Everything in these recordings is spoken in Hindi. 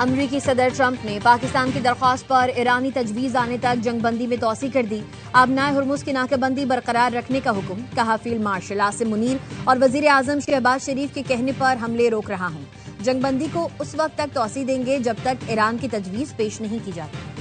अमरीकी सदर ट्रंप ने पाकिस्तान की दरख्वास्त पर ईरानी तजवीज़ आने तक जंगबंदी में तोसी कर दी। आबनाए हुर्मुज़ की नाकाबंदी बरकरार रखने का हुक्म। कहा, फील्ड मार्शल आसिम मुनीर और वजीर आजम शहबाज शरीफ के कहने पर हमले रोक रहा हूँ। जंगबंदी को उस वक्त तक तोसी देंगे जब तक ईरान की तजवीज़ पेश नहीं की जाती।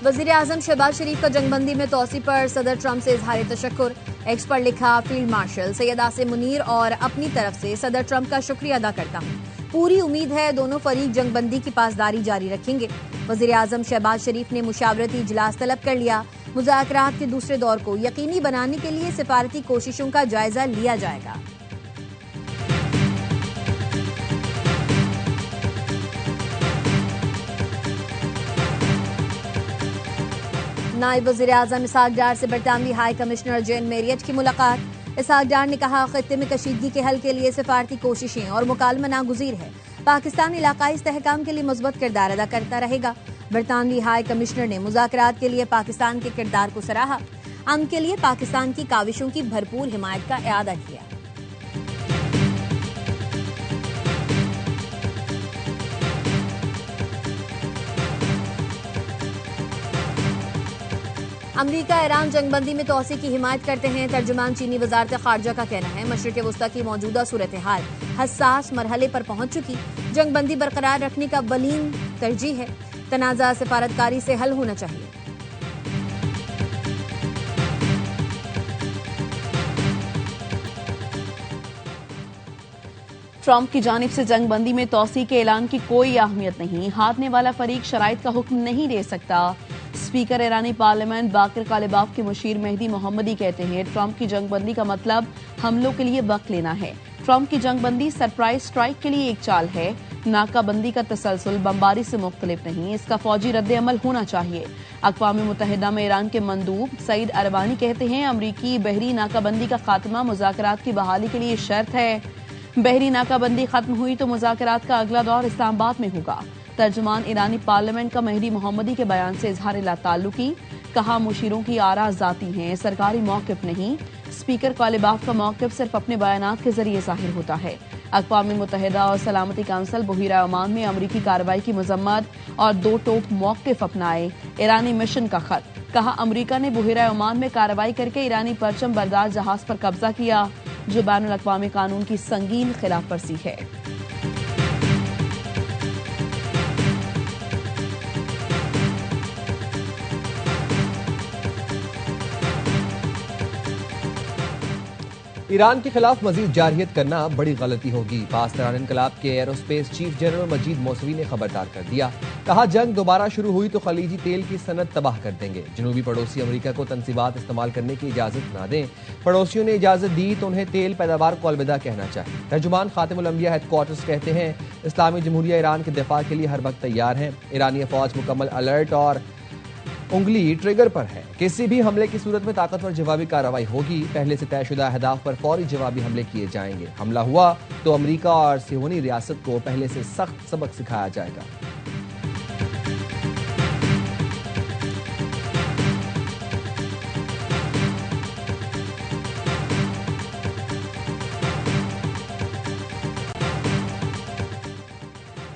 वजीर आजम शहबाज शरीफ का जंगबंदी में तोसी पर सदर ट्रंप से इजहार तशक्कुर। एक्स पर लिखा, फील्ड मार्शल सैयद आसिम मुनीर और अपनी तरफ से सदर ट्रंप का शुक्रिया अदा करता हूँ। पूरी उम्मीद है दोनों फरीक जंगबंदी की पासदारी जारी रखेंगे। वजीर आजम शहबाज शरीफ ने मुशावरती इजलास तलब कर लिया। मुज़ाकरात के दूसरे दौर को यकीनी बनाने के लिए सिफारती कोशिशों का जायजा लिया जाएगा। नायब वज़ीर आज़म इसहाक डार से बरतानवी हाई कमिश्नर जेन मेरियट की मुलाकात। इसहाक डार ने कहा, खित्ते में कशीदगी के हल के लिए सिफारती कोशिशें और मुकालमा नागुज़ीर है। पाकिस्तान इलाकाई इस्तेहकाम के लिए मुस्बत किरदार अदा करता रहेगा। बरतानवी हाई कमिश्नर ने मुज़ाकरात के लिए पाकिस्तान के किरदार को सराहा। अमन के लिए पाकिस्तान की काविशों की भरपूर हिमायत का इआदा किया। अमरीका ईरान जंगबंदी में तोसी की हिमायत करते हैं। तर्जुमान चीनी वजारत खारजा का कहना है, मशरिक़ वस्ता की मौजूदा सूरत हाल हसास मरहले पर पहुंच चुकी। जंगबंदी बरकरार रखने का बलीन तरजीह है। तनाज़ा सिफारतकारी से हल होना चाहिए। ट्रंप की जानिब से जंगबंदी में तोसी के ऐलान की कोई अहमियत नहीं। हारने वाला फरीक शराइत का हुक्म नहीं दे सकता। स्पीकर ईरानी पार्लियामेंट बाकिर कालिबाफ के मुशीर मेहदी मोहम्मदी कहते हैं, ट्रंप की जंगबंदी का मतलब हमलों के लिए वक्त लेना है। ट्रंप की जंगबंदी सरप्राइज स्ट्राइक के लिए एक चाल है। नाकाबंदी का तसलसल बमबारी से मुख्तलिफ नहीं, इसका फौजी रद्द अमल होना चाहिए। अक़वाम मुत्तहिदा में ईरान के मंदूब सईद अरबानी कहते हैं, अमरीकी बहरी नाकाबंदी का खात्मा मुज़ाकरात की बहाली के लिए शर्त है। बहरी नाकाबंदी खत्म हुई तो मुज़ाकरात का अगला दौर इस्लामाबाद में होगा। तर्जुमान ईरानी पार्लियामेंट का मेहदी मोहम्मदी के बयान से इजहार लाताल्लुकी। कहा, मुशीरों की आरा जाती हैं, सरकारी मौक़िफ़ नहीं। स्पीकर कालिबाफ का मौक़िफ़ सिर्फ अपने बयानात के जरिए जाहिर होता है। अक़वाम मुत्तहिदा और सलामती काउंसिल बहीरा ओमान में अमरीकी कार्रवाई की मजम्मत और दो टोक मौक़िफ़ अपनाए। ईरानी मिशन का खत। कहा, अमरीका ने बहीरा ओमान में कार्रवाई करके ईरानी परचम बरदार जहाज पर कब्जा किया, जो बैनुल अक़वामी कानून की संगीन खिलाफ वर्जी है। ईरान के खिलाफ मजीद जारहियत करना बड़ी गलती होगी। पासदार इनकलाब के एरोस्पेस चीफ जनरल मजीद मौसवी ने खबरदार कर दिया। कहा, जंग दोबारा शुरू हुई तो खलीजी तेल की सनत तबाह कर देंगे। जनूबी पड़ोसी अमरीका को तनसीबात इस्तेमाल करने की इजाजत ना दें। पड़ोसियों ने इजाजत दी तो उन्हें तेल पैदावार को अलविदा कहना चाहिए। तर्जुमान खातिमुल अंबिया हेडक्वार्टर्स कहते हैं, इस्लामी जमहूरिया ईरान के दिफा के लिए हर वक्त तैयार है। ईरानी फौज मुकम्मल अलर्ट और उंगली ट्रिगर पर है। किसी भी हमले की सूरत में ताकतवर जवाबी कार्रवाई होगी। पहले से तयशुदा अहदाफ पर फौरी जवाबी हमले किए जाएंगे। हमला हुआ तो अमरीका और सिहोनी रियासत को पहले से सख्त सबक सिखाया जाएगा।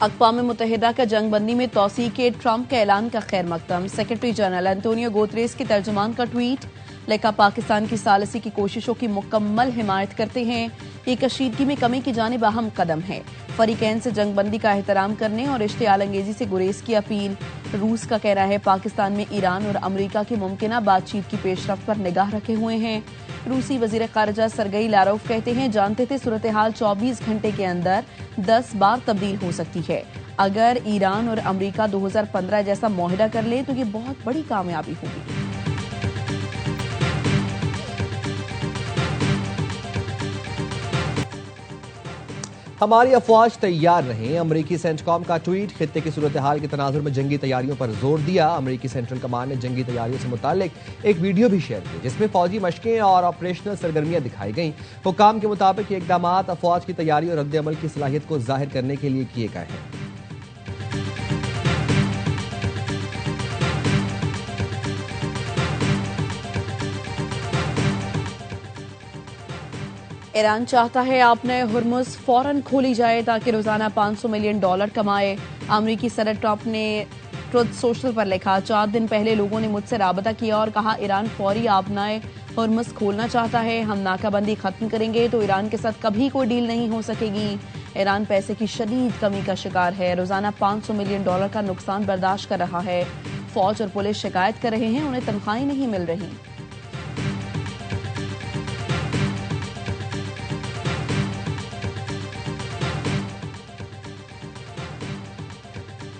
अक़वाम मुत्तहिदा का जंगबंदी में तोसी के ट्रंप के ऐलान का खैर मकदम। सेक्रेटरी जनरल एंटोनियो गुतेरेस के तर्जुमान का ट्वीट। लिखा, पाकिस्तान की सालसी की कोशिशों की मुकम्मल हिमायत करते हैं। ये कशीदगी में कमी की जानिब अहम कदम है। फरीकैन से जंगबंदी का एहतराम करने और इश्तिआल अंगेजी से गुरेज की अपील। रूस का कहना है, पाकिस्तान में ईरान और अमरीका की मुमकिना बातचीत की पेशरफ्त पर निगाह रखे हुए हैं। रूसी वजीर खारजा सरगई लारोव कहते हैं, जानते थे सूरत हाल 24 घंटे के अंदर 10 बार तब्दील हो सकती है। अगर ईरान और अमरीका 2015 जैसा मुआहिदा कर ले तो ये बहुत बड़ी कामयाबी होगी। हमारी अफवाज तैयार रहें। अमरीकी सेंटकॉम का ट्वीट। खित्ते की सूरत हाल के तनाजुर में जंगी तैयारियों पर जोर दिया। अमरीकी सेंट्रल कमांड ने जंगी तैयारियों से मुतालिक एक वीडियो भी शेयर की, जिसमें फौजी मशकें और ऑपरेशनल सरगर्मियां दिखाई गईं। हुकाम के मुताबिक ये इकदाम अफवाज की तैयारी और रद्द अमल की सलाहियत को जाहिर करने के लिए किए गए हैं। ईरान चाहता है आपने हुर्मुज़ फौरन खोली जाए ताकि रोजाना $500 मिलियन कमाए। अमरीकी सदर ट्रंप ने ट्रुथ सोशल पर लिखा, 4 दिन पहले लोगों ने मुझसे राबता किया और कहा ईरान फौरी आपनाए हुर्मुज़ खोलना चाहता है। हम नाकाबंदी खत्म करेंगे तो ईरान के साथ कभी कोई डील नहीं हो सकेगी। ईरान पैसे की शदीद कमी का शिकार है, रोजाना $500 मिलियन का नुकसान बर्दाश्त कर रहा है। फौज और पुलिस शिकायत कर रहे हैं, उन्हें तनख्वाहें नहीं मिल रही।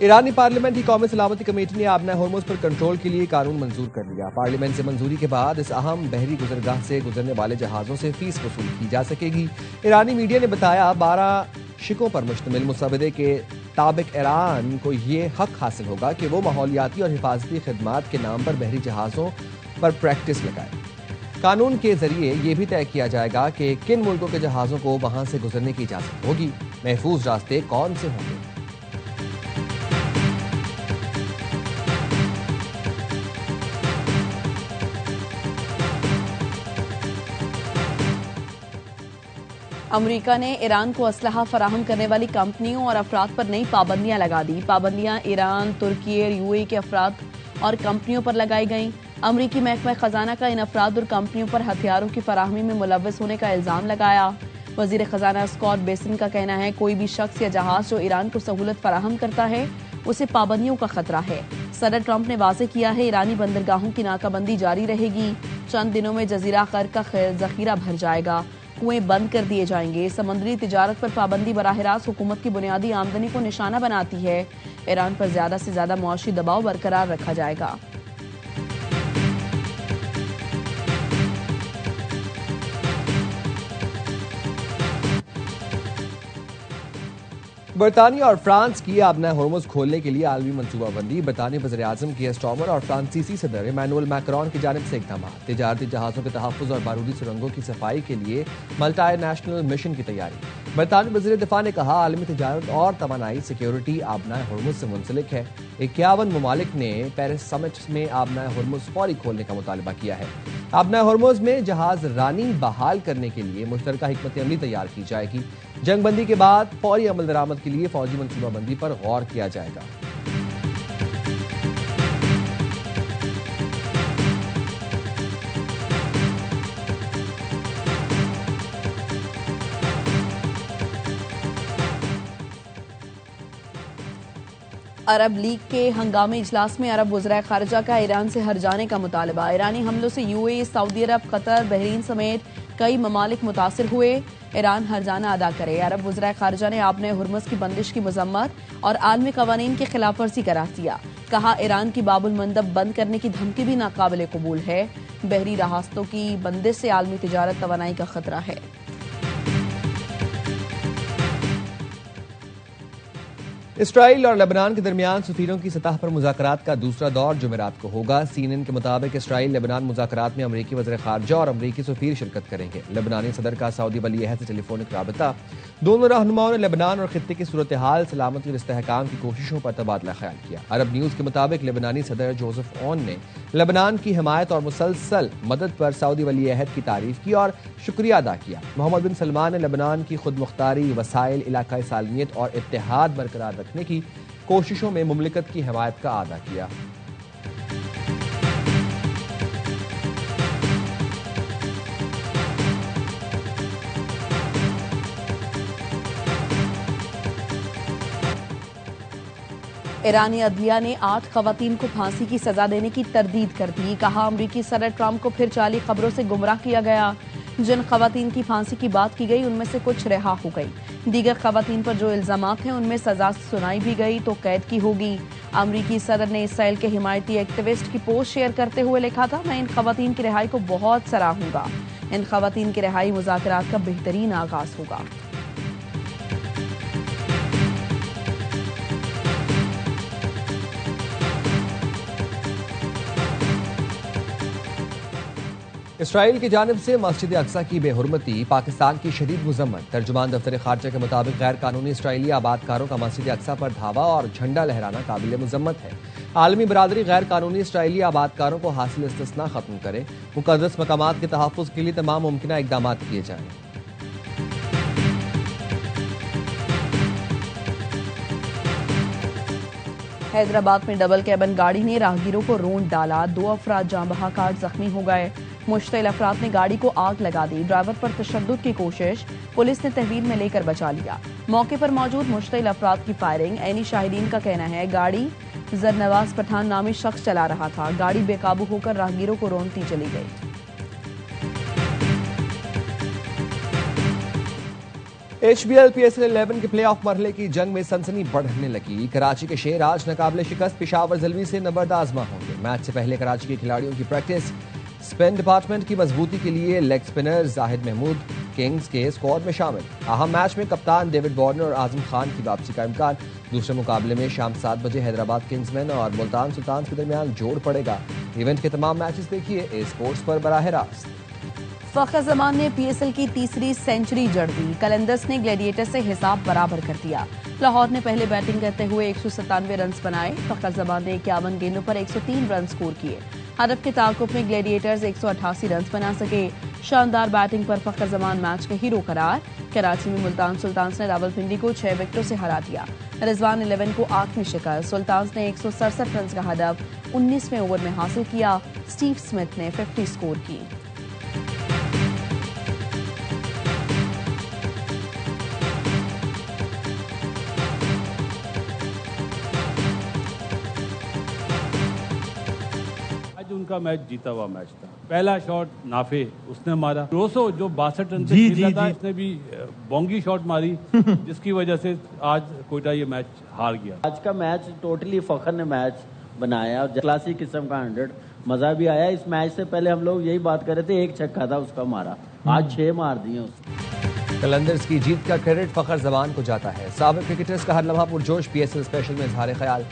ईरानी पार्लियामेंट की कौमी सलामती कमेटी ने आबना होर्मुज़ पर कंट्रोल के लिए कानून मंजूर कर लिया। पार्लियामेंट से मंजूरी के बाद इस अहम बहरी गुजरगाह से गुजरने वाले जहाजों से फीस वसूल की जा सकेगी। ईरानी मीडिया ने बताया 12 शिकों पर मुश्तमिल मुसवदे के ताबिक ईरान को ये हक हासिल होगा कि वो माहौलियाती और हिफाजती खिदमात के नाम पर बहरी जहाजों पर प्रैक्टिस लगाए। कानून के जरिए ये भी तय किया जाएगा कि किन मुल्कों के जहाजों को वहां से गुजरने की इजाजत होगी। महफूज रास्ते कौन से होंगे। अमेरिका ने ईरान को असलहा फराहम करने वाली कंपनियों और अफराद पर नई पाबंदियां लगा दी। पाबंदियां ईरान, तुर्की और यूएई के अफराद और कंपनियों पर लगाई गईं। अमरीकी महकमा खजाना का इन अफराद और कंपनियों पर हथियारों की फराहमी में मुलव्वस होने का इल्जाम लगाया। वजीर खजाना स्कॉट बेसन का कहना है कोई भी शख्स या जहाज जो ईरान को सहूलत फराहम करता है उसे पाबंदियों का खतरा है। सदर ट्रंप ने वाजे किया है ईरानी बंदरगाहों की नाकाबंदी जारी रहेगी। चंद दिनों में जजीरा कर्क का जखीरा भर जाएगा, कुएं बंद कर दिए जाएंगे। समुद्री तिजारत पर पाबंदी बराह रास्त हुकूमत की बुनियादी आमदनी को निशाना बनाती है। ईरान पर ज्यादा से ज्यादा मुआशी दबाव बरकरार रखा जाएगा। बरतानिया और फ्रांस की आबना होर्मुज़ खोलने के लिए आलमी मनसूबाबंदी। बरतानी वज़ीर आज़म कीयर स्टार्मर और फ्रांसीसी सदर इमैनुअल मैक्रोन की जानिब से इक़दाम। तिजारती जहाज़ों के तहफ़्फ़ुज़ और बारूदी सुरंगों की सफाई के लिए मल्टी नेशनल मिशन की तैयारी। बरतानी वज़ीर दिफा ने कहा आलमी तिजारत और तवानाई सिक्योरिटी आबना होर्मुज़ से मुंसलिक है। 51 ममालिक ने पेरिस समिट में आबना होर्मुज़ फौरी खोलने का मुतालबा किया है। आबना होर्मुज़ में जहाज रानी बहाल करने के लिए मुश्तरका हिकमत अमली तैयार की जाएगी। जंगबंदी के बाद फौरी अमल दरामद के लिए फौजी मनसूबाबंदी पर गौर किया जाएगा। अरब लीग के हंगामी इजलास में अरब वज़राए खारजा का ईरान से हट जाने का मुतालबा। ईरानी हमलों से यूएई, सऊदी अरब, कतर, बहरीन समेत कई ममालिक मुतासिर हुए। ईरान हर जाना अदा करे। अरब वज़राए खारजा ने आपने हुर्मुज़ की बंदिश की मजम्मत और आलमी कवानीन की खिलाफ वर्जी करार दिया। कहा ईरान की बाबुल मंदब बंद करने की धमकी भी नाकाबिल कबूल है। बहरी रास्तों की बंदिश से आलमी तिजारत तवानाई का खतरा है। इसराइल और लेबनान के दरमियान सफीरों की सतह पर मुज़ाकरात का दूसरा दौर जुमेरात को होगा। CNN के मुताबिक इसराइल लेबनान मुज़ाकरात में अमरीकी वज़ीर ख़ारजा और अमरीकी सफीर शिरकत करेंगे। लेबनानी सदर का सऊदी वली अहद से टेलीफोनिक राबता। दोनों रहनुमाओं ने लेबनान और खित्ते की सूरत हाल, सलामती और इस्तेहकाम की कोशिशों पर तबादला ख्याल किया। अरब न्यूज़ के मुताबिक लेबनानी सदर जोसेफ ओन ने लेबनान की हिमायत और मुसलसल मदद पर सऊदी वली अहद की तारीफ की और शुक्रिया अदा किया। मोहम्मद बिन सलमान ने लेबनान की खुद मुख्तारी, वसाइल, इलाकाई सालमियत और इत्तेहाद बरकरार रखने की कोशिशों में मुमलिकत की हिमायत का अदा किया। ईरानी अदलिया ने 8 खवातीन को फांसी की सजा देने की तरदीद कर दी। कहा अमरीकी सदर ट्रंप को फिर जाली खबरों से गुमराह किया गया। जिन खवातीन की फांसी की बात की गई उनमें से कुछ रिहा हो गई। दीगर खवातीन पर जो इल्जामात हैं उनमें सजा सुनाई भी गई तो कैद की होगी। अमरीकी सदर ने इसराइल के हिमायती एक्टिविस्ट की पोस्ट शेयर करते हुए लिखा था, मैं इन खवातीन की रिहाई को बहुत सराहूंगा। इन खवातीन की रिहाई मुज़ाकरात का बेहतरीन आगाज होगा। इसराइल की जानिब से मस्जिद अक्सा की बेहुरमती पाकिस्तान की शदीद मुजम्मत। तर्जुमान दफ्तर खारजा के मुताबिक गैर कानूनी इसराइली आबादकारों का मस्जिद अक्सा पर धावा और झंडा लहराना काबिल मुजम्मत है। आलमी बरादरी गैर कानूनी इसराइली आबादकारों को हासिल इस्तिस्ना खत्म करे, मुकद्दस मकामात के तहफ़्फ़ुज़ के लिए तमाम मुमकिन इक़दामात किए जाएं। हैदराबाद में डबल कैबन गाड़ी ने राहगीरों को रोंद डाला, 2 अफराद जाँ बहक, 8 जख्मी हो गए। मुश्तिल अफराद ने गाड़ी को आग लगा दी, ड्राइवर पर तशद्दुद की कोशिश, पुलिस ने तहवील में लेकर बचा लिया। मौके पर मौजूद मुश्तिल अफराद की फायरिंग। ऐनी शाहिदीन का कहना है गाड़ी जरनवाज पठान नामी शख्स चला रहा था, गाड़ी बेकाबू होकर राहगीरों को रोंदती चली गई। HBL PSL 11 के प्लेऑफ मरहले की जंग में सनसनी बढ़ने लगी। कराची के शेर आज नाकाबिले शिकस्त पेशावर जलवी से नबर्द आजमा होंगे। मैच से पहले कराची के खिलाड़ियों की प्रैक्टिस। स्पिन डिपार्टमेंट की मजबूती के लिए leg spinner Zahid Mahmood Kings के स्क्वाड में शामिल। अहम मैच में कप्तान डेविड वार्नर और आजम खान की वापसी का इम्कान। दूसरे मुकाबले में शाम 7 बजे हैदराबाद किंग्समैन और मुल्तान सुल्तान्स के दरमियान जोड़ पड़ेगा। इवेंट के तमाम मैचेस देखिए ए स्पोर्ट्स पर बराह रास्त। फखर जमान ने PSL की तीसरी सेंचुरी जड़ दी, कलंदर्स ने ग्लैडिएटर से हिसाब बराबर कर दिया। लाहौर ने पहले बैटिंग करते हुए 197 रन बनाए। फखर जमान ने 51 गेंदों पर 103 रन स्कोर किए। हदफ के ताल्लुक में ग्लैडिएटर्स 188 रन बना सके। शानदार बैटिंग पर फखर जमान मैच के हीरो करार। कराची में मुल्तान सुल्तान्स ने रावलपिंडी को 6 विकेटों से हरा दिया। रिजवान 11 को आखिरी शिकस्त। सुल्तान्स ने 167 रन का हदफ 19वें ओवर में हासिल किया। स्टीव स्मिथ ने 50 स्कोर की। उनका मैच जीता हुआ मैच था। पहला शॉट नाफे उसने मारा, रोसो जो 62 रन से खेला था, इसने भी बोंगी शॉट मारी जिसकी वजह से आज कोयटा ये मैच हार गया। आज का मैच टोटली फखर ने मैच बनाया, क्लासिक किस्म का 100 मजा भी आया। इस मैच से पहले हम लोग यही बात कर रहे थे, 1 छक्का था उसका मारा, आज 6 मार दिए उसने। कलंदर्स की जीत का क्रेडिट फखर जमान को जाता है। साबिक क्रिकेटर्स का हर लम्हा पुरजोश। PSL स्पेशल में इजहार ख्याल।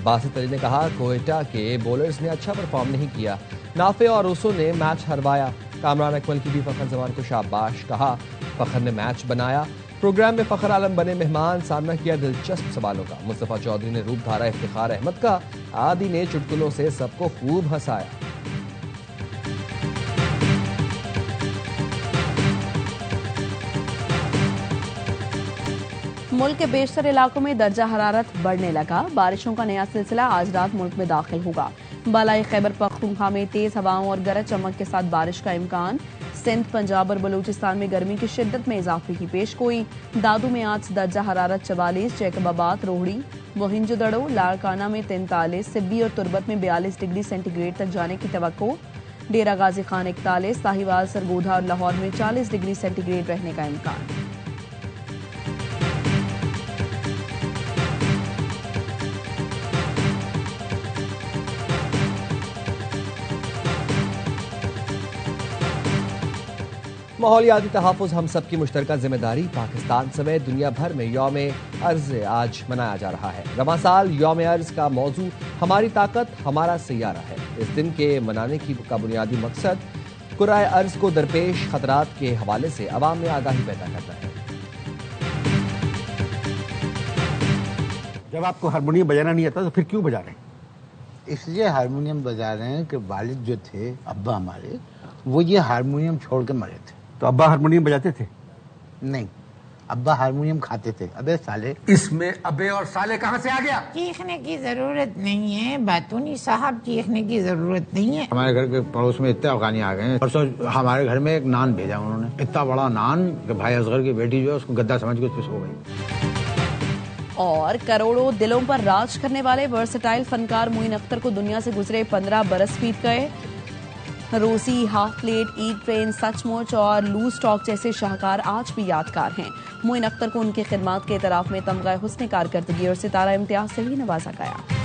बासित अली ने कहा कोयटा के बॉलर्स ने अच्छा परफॉर्म नहीं किया, नाफे और ओसो ने मैच हरवाया। कामरान अकमल की भी फखर जमान को शाबाश कहा, फखर ने मैच बनाया। प्रोग्राम में फखर आलम बने मेहमान, सामना किया दिलचस्प सवालों का। मुस्तफा चौधरी ने रूप धारा इफ्तिखार अहमद का, आदि ने चुटकुलों से सबको खूब हंसाया। मुल्क के बेशतर इलाकों में दर्जा हरारत बढ़ने लगा। बारिशों का नया सिलसिला आज रात मुल्क में दाखिल होगा। बालाई खैबर पख्तूनख्वा में तेज हवाओं और गरज चमक के साथ बारिश का इम्कान। सिंध, पंजाब और बलूचिस्तान में गर्मी की शिद्दत में इजाफे की पेशगोई। दादू में आज दर्जा हरारत 44, जैकबाबाद, रोहड़ी, मोहिंजोदड़ो, लाड़काना में 43, सिब्बी और तुर्बत में 42 डिग्री सेंटीग्रेड तक जाने की तवक्को। डेरा गाजी खान 41, साहिवाल, सरगोधा और लाहौर में 40 डिग्री सेंटीग्रेड रहने का इम्कान। माहौलियाती तहफ़्फ़ुज़ हम सब की मुश्तरका जिम्मेदारी। पाकिस्तान समेत दुनिया भर में यौम अर्ज़ आज मनाया जा रहा है। रवां साल यौम अर्ज़ का मौजू हमारी ताकत हमारा सैयारा है। इस दिन के मनाने का बुनियादी मकसद कुराए अर्ज़ को दरपेश खतरात के हवाले से अवाम में आगाही पैदा करना है। जब आपको हारमोनियम बजाना नहीं आता तो फिर क्यों बजा रहे हैं? इसलिए हारमोनियम बजा रहे हैं कि वालिद जो थे अब्बा हमारे, वो ये हारमोनियम छोड़ के मरे थे। तो अब्बा हारमोनियम बजाते थे? नहीं, अब्बा हारमोनियम खाते थे। अबे साले, इसमें अबे और साले कहाँ से आ गया? चीखने की जरूरत नहीं है बातूनी साहब, चीखने की जरूरत नहीं है। हमारे घर के पड़ोस में इतने अफगानी आ गए हैं। परसों हमारे घर में एक नान भेजा उन्होंने, इतना बड़ा नान कि भाई असगर की बेटी जो है उसको गद्दा समझ के उस पे सो गई। और करोड़ों दिलों पर राज करने वाले वर्सेटाइल फनकार मोइन अख्तर को दुनिया से गुजरे 15 बरस बीत गए। रोजी, हाफ प्लेट, ईद ट्रेन, सचमुच और लूज टॉक जैसे शाहकार आज भी यादगार हैं। मोइन अख्तर को उनकी खिदमात के एतराफ में तमगा हुस्न कारकर्दगी और सितारा इम्तियाज से भी नवाजा गया।